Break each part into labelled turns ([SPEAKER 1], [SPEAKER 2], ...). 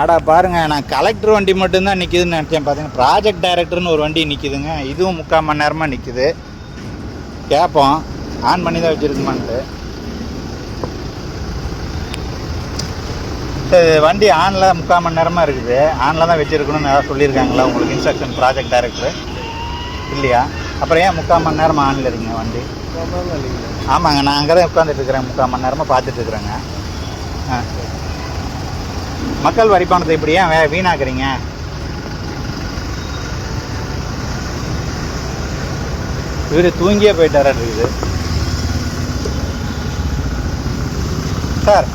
[SPEAKER 1] அடா பாருங்க, நான் கலெக்டர் வண்டி மட்டும்தான் நிற்கிதுன்னு நினச்சேன். பார்த்தீங்கன்னா ப்ராஜெக்ட் டைரக்டர்னு ஒரு வண்டி நிற்கிதுங்க. இதுவும் 3/4 மணி நேரமாக நிற்கிது. கேட்போம் ஆன் பண்ணி தான் வச்சுருக்குமான்ட்டு. வண்டி ஆனில் 3/4 மணி நேரமாக இருக்குது. ஆனில் தான் வச்சுருக்கணும்னு ஏதாவது சொல்லியிருக்காங்களா உங்களுக்கு இன்ஸ்ட்ரக்ஷன் ப்ராஜெக்ட் டைரக்டர்? இல்லையா? அப்புறம் ஏன் 3/4 மணி நேரமாக ஆனில் இருக்கீங்க வண்டி? ஆமாங்க, நான் அங்கே தான் உட்காந்துட்டு இருக்கிறேன். 3/4 மணி நேரமாக பார்த்துட்டு இருக்கிறேங்க. மக்கள் வரி பணத்தை இப்படி ஏன் வீணாக்குறீங்க? இவர் தூங்கியே போயிட்டாரா இருக்குது சார்.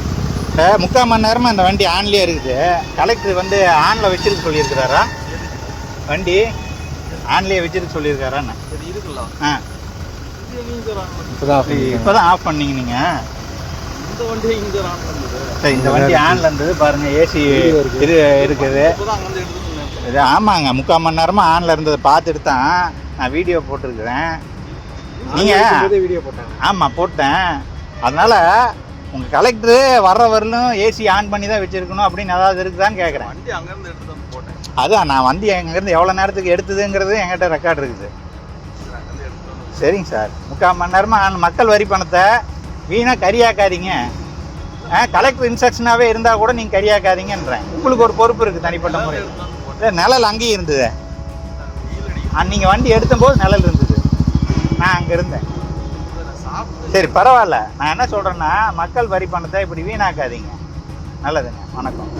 [SPEAKER 1] 3/4 மணி நேரமாக இந்த வண்டி ஆன்லேயே இருக்குது. கலெக்டர் வந்து ஆனில் வச்சிருக்க சொல்லியிருக்கிறாரா? வண்டி ஆன்லேயே வச்சிருக்க சொல்லியிருக்காரான்னு? ஆ, இப்போ தான் ஆஃப் பண்ணீங்க நீங்கள். சரி, இந்த வண்டி ஆன்ல இருந்தது பாருங்க. ஏசி இது இருக்குது. இது ஆமாங்க, 3/4 மணி நேரமாக ஆனில் இருந்ததை பார்த்துட்டு தான் நான் வீடியோ போட்டிருக்கிறேன். நீங்கள் ஆமாம் போட்டேன். அதனால் உங்கள் கலெக்டரு வர்ற வரலும் ஏசி ஆன் பண்ணி தான் வச்சுருக்கணும் அப்படின்னு ஏதாவது இருக்குதான்னு கேட்குறேன். அதான் நான் வண்டி அங்கேருந்து எவ்வளோ நேரத்துக்கு எடுத்ததுங்கிறது என்கிட்ட ரெக்கார்டு இருக்குது. சரிங்க சார், 3/4 மணி நேரமாக மக்கள் வரி பணத்தை வீணாக கரியாக்காதீங்க. கலெக்டர் இன்ஸ்ட்ரக்ஷனாகவே இருந்தால் கூட நீங்கள் கரியாக்காதீங்கன்றேன். உங்களுக்கு ஒரு பொறுப்பு இருக்குது தனிப்பட்ட முறை. நிழல் அங்கேயும் இருந்தது. நீங்கள் வண்டி எடுத்தபோது நிழல் இருந்தது, நான் அங்கே இருந்தேன். சரி பரவாயில்ல. நான் என்ன சொல்கிறேன்னா, மக்கள் வரி பணத்தை இப்படி வீணாக்காதீங்க. நல்லதுங்க, வணக்கம்.